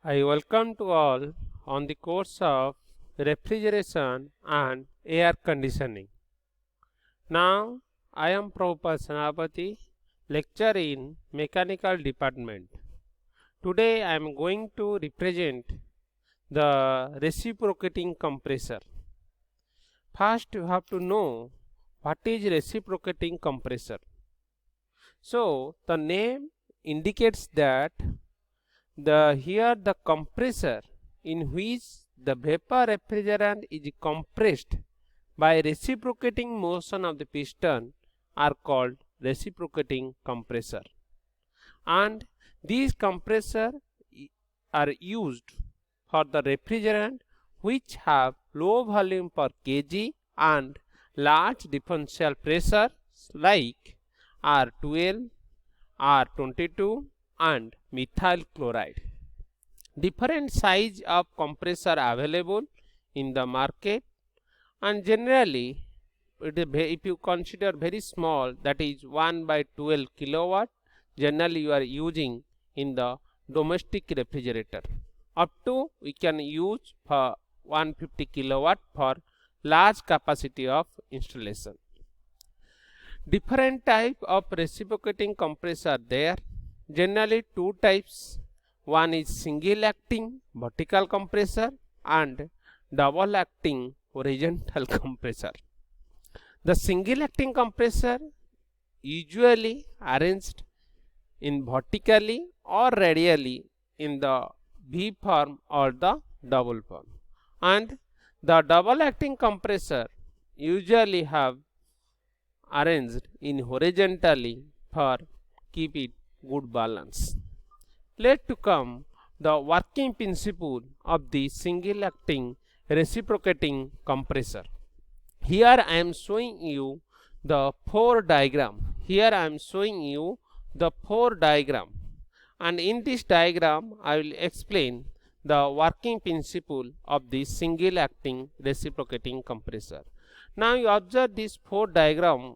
I welcome to all on the course of refrigeration and air conditioning. Now I am Prabhupada Sanapati, lecturer in mechanical department. Today I am going to represent the reciprocating compressor. First you have to know what is reciprocating compressor. So the name indicates that here the compressor in which the vapor refrigerant is compressed by reciprocating motion of the piston are called reciprocating compressor, and these compressors are used for the refrigerant which have low volume per kg and large differential pressure like R12, R22 and methyl chloride. Different size of compressor available in the market, and generally if you consider very small, that is 1/12 kilowatt, generally you are using in the domestic refrigerator. Up to we can use for 150 kilowatt for large capacity of installation. Different type of reciprocating compressor there. Generally two types. One is single acting vertical compressor and double acting horizontal compressor. The single acting compressor usually arranged in vertically or radially in the V form or the double form, and the double acting compressor usually have arranged in horizontally for keep it good balance. Let to come the working principle of the single acting reciprocating compressor. Here I am showing you the four diagram. Here I am showing you the four diagram, and in this diagram I will explain the working principle of the single acting reciprocating compressor. Now you observe this four diagram.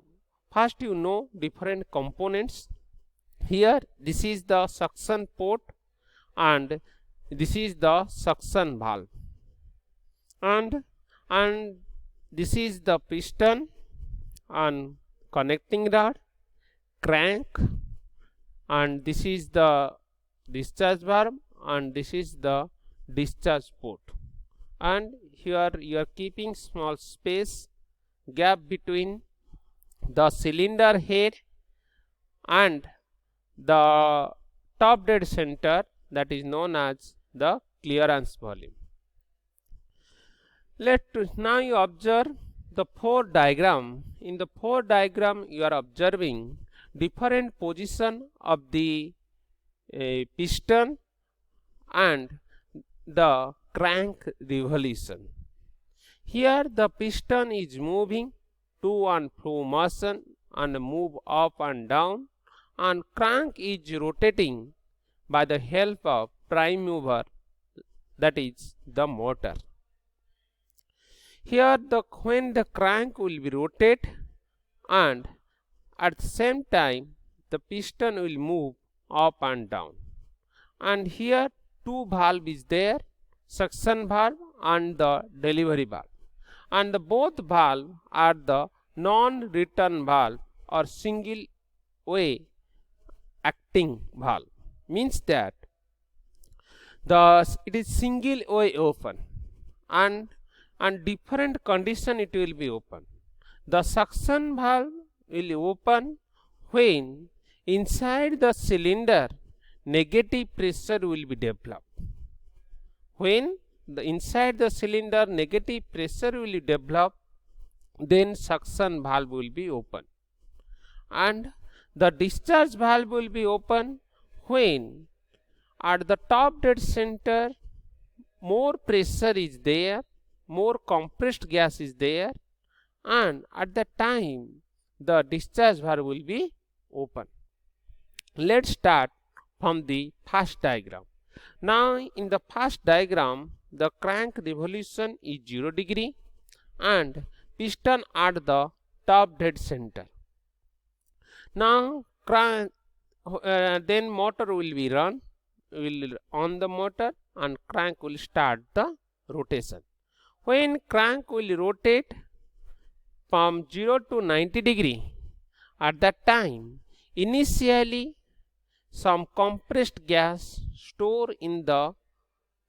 First you know different components. Here this is the suction port and this is the suction valve, and this is the piston and connecting rod, crank, and this is the discharge valve, and this is the discharge port, and here you are keeping small space gap between the cylinder head and the top dead center, that is known as the clearance volume. Now you observe the four diagram. In the four diagram you are observing different position of the piston and the crank revolution. Here the piston is moving to and fro motion and move up and down, and crank is rotating by the help of prime mover, that is the motor. Here when the crank will be rotate, and at the same time the piston will move up and down, and here two valve is there, suction valve and the delivery valve, and the both valve are the non-return valve or single way acting valve, means that it is single way open, and different condition it will be open. The suction valve will open when inside the cylinder negative pressure will be developed. When inside the cylinder negative pressure will be developed, then suction valve will be open, and the discharge valve will be open when at the top dead center more pressure is there, more compressed gas is there, and at that time the discharge valve will be open. Let's start from the first diagram. Now in the first diagram the crank revolution is 0 degree and piston at the top dead center. Now then motor will be run, will on the motor, and crank will start the rotation. When crank will rotate from 0 to 90 degree, at that time initially some compressed gas stored in the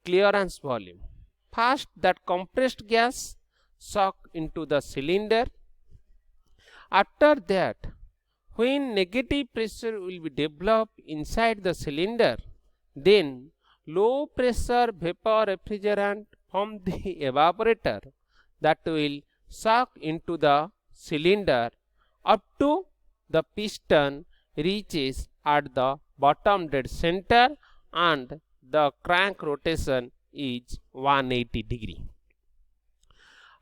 clearance volume. First, that compressed gas suck into the cylinder. After that, when negative pressure will be developed inside the cylinder, then low pressure vapor refrigerant from the evaporator that will suck into the cylinder up to the piston reaches at the bottom dead center and the crank rotation is 180 degree.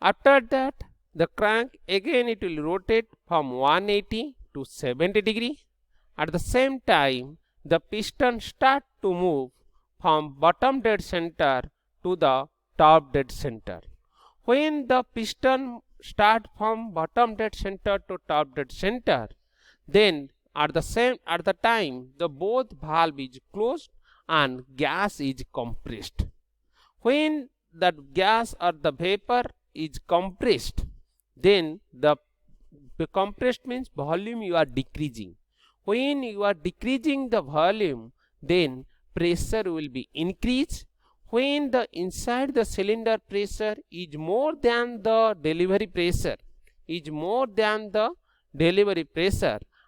After that, the crank again it will rotate from 180 to 70 degree. At the same time, the piston start to move from bottom dead center to the top dead center. When the piston start from bottom dead center to top dead center, then at the time the both valve is closed and gas is compressed. When that gas or the vapor is compressed, then the compressed means volume you are decreasing. When you are decreasing the volume, then pressure will be increased. When the inside the cylinder pressure is more than the delivery pressure,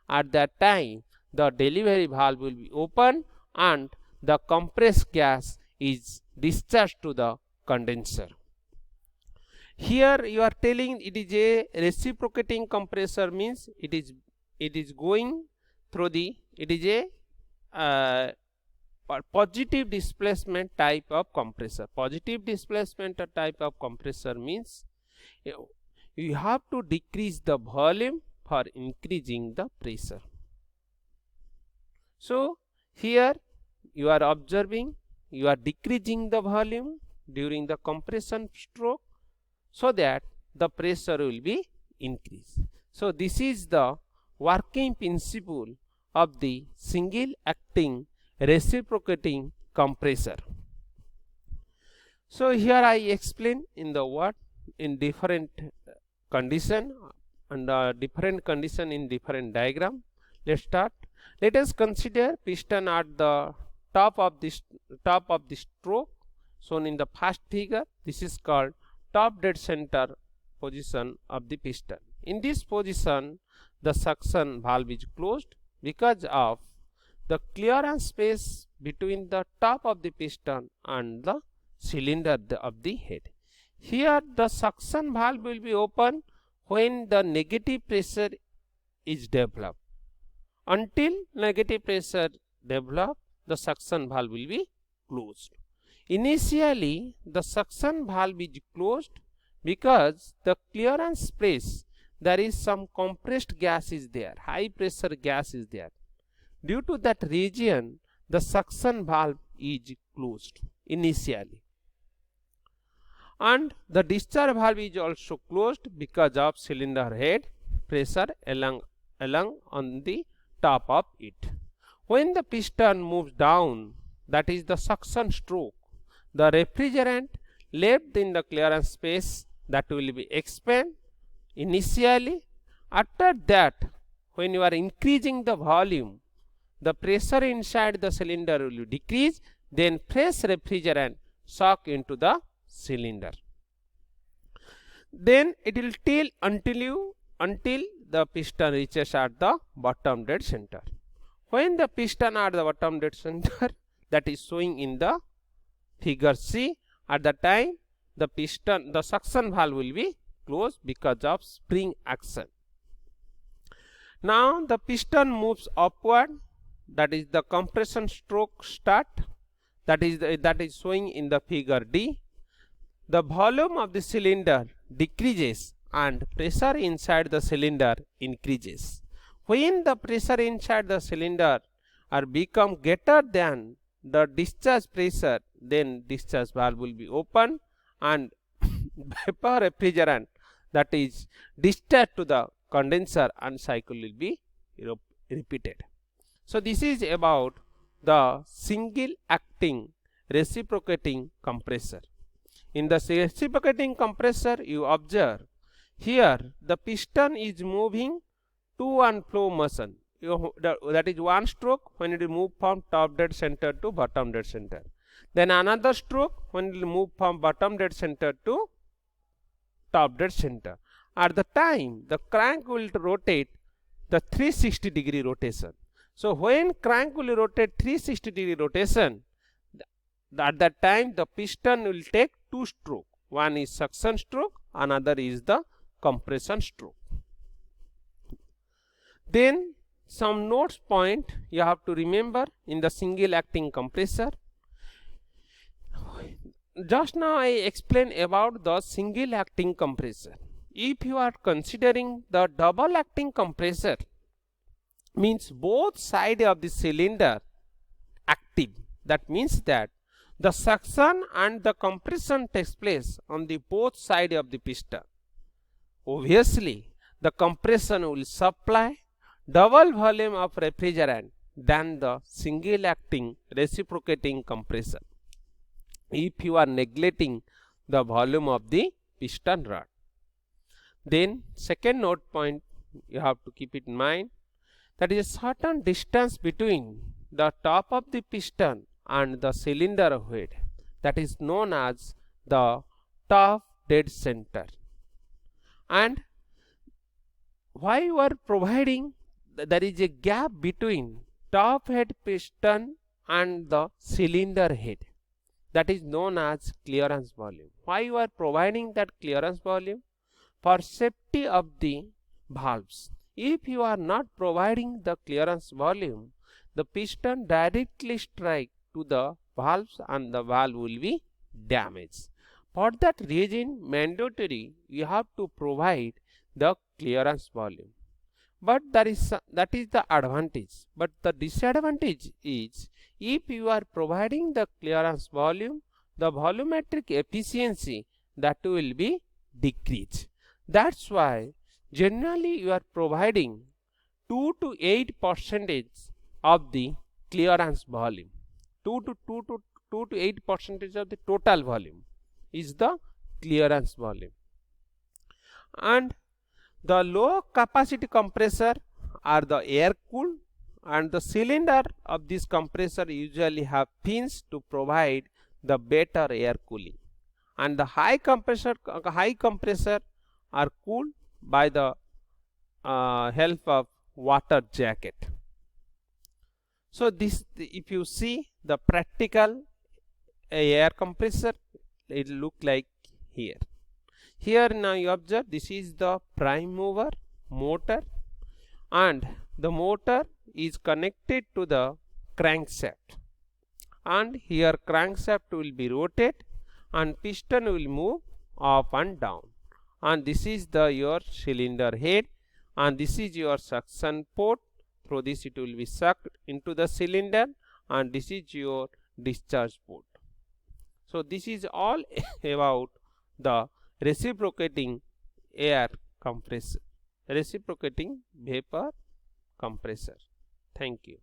at that time the delivery valve will be open and the compressed gas is discharged to the condenser. Here you are telling it is a reciprocating compressor, means it is going through the, it is a positive displacement type of compressor. Positive displacement type of compressor means you have to decrease the volume for increasing the pressure. So here you are observing you are decreasing the volume during the compression stroke so that the pressure will be increased. So this is the working principle of the single acting reciprocating compressor. So here I explain in the word in different condition and different condition in different diagram. Let's start. Let us consider piston at the top of the stroke shown in the first figure. This is called top dead center position of the piston. In this position, the suction valve is closed because of the clearance space between the top of the piston and the cylinder of the head. Here the suction valve will be open when the negative pressure is developed. Until negative pressure develop, the suction valve will be closed. Initially, the suction valve is closed because the clearance space, there is some compressed gas is there, high pressure gas is there. Due to that region, the suction valve is closed initially. And the discharge valve is also closed because of cylinder head pressure along on the top of it. When the piston moves down, that is the suction stroke, the refrigerant left in the clearance space that will be expanded initially. After that, when you are increasing the volume, the pressure inside the cylinder will decrease, then fresh refrigerant suck into the cylinder. Then it will till until the piston reaches at the bottom dead center. When the piston at the bottom dead center, that is showing in the figure C, at the time the suction valve will be closed because of spring action. Now the piston moves upward, that is the compression stroke start, that is showing in the figure D. The volume of the cylinder decreases and pressure inside the cylinder increases. When the pressure inside the cylinder are become greater than the discharge pressure, then discharge valve will be open and vapor refrigerant, that is discharged to the condenser and cycle will be repeated. So this is about the single acting reciprocating compressor. In the reciprocating compressor, you observe here the piston is moving to and fro motion. That is one stroke when it will move from top dead center to bottom dead center. Then another stroke when it will move from bottom dead center to top dead center. At the time, the crank will rotate the 360-degree rotation. So when crank will rotate 360-degree rotation, at that time the piston will take two stroke. One is suction stroke, another is the compression stroke. Then some notes point you have to remember in the single acting compressor. Just now I explained about the single acting compressor. If you are considering the double acting compressor, means both sides of the cylinder active. That means that the suction and the compression takes place on the both sides of the piston. Obviously, the compression will supply double volume of refrigerant than the single acting reciprocating compressor if you are neglecting the volume of the piston rod. Then second note point you have to keep it in mind, that is a certain distance between the top of the piston and the cylinder head, that is known as the top dead center. And why you are providing there is a gap between top head piston and the cylinder head, that is known as clearance volume. Why you are providing that clearance volume? For safety of the valves. If you are not providing the clearance volume, the piston directly strike to the valves and the valve will be damaged. For that reason, mandatory you have to provide the clearance volume. But that is the advantage. But the disadvantage is, if you are providing the clearance volume, the volumetric efficiency that will be decreased. That's why generally you are providing 2 to 8% of the clearance volume. 2 to 8% of the total volume is the clearance volume. And the low capacity compressor are the air cooled, and the cylinder of this compressor usually have fins to provide the better air cooling. And the high compressor are cooled by the help of water jacket. So this, if you see the practical air compressor, it look like here. Here now you observe this is the prime mover motor, and the motor is connected to the crankshaft, and here crankshaft will be rotated and piston will move up and down, and this is your cylinder head, and this is your suction port. Through this it will be sucked into the cylinder, and this is your discharge port. So this is all about the reciprocating air compressor, reciprocating vapor compressor. Thank you.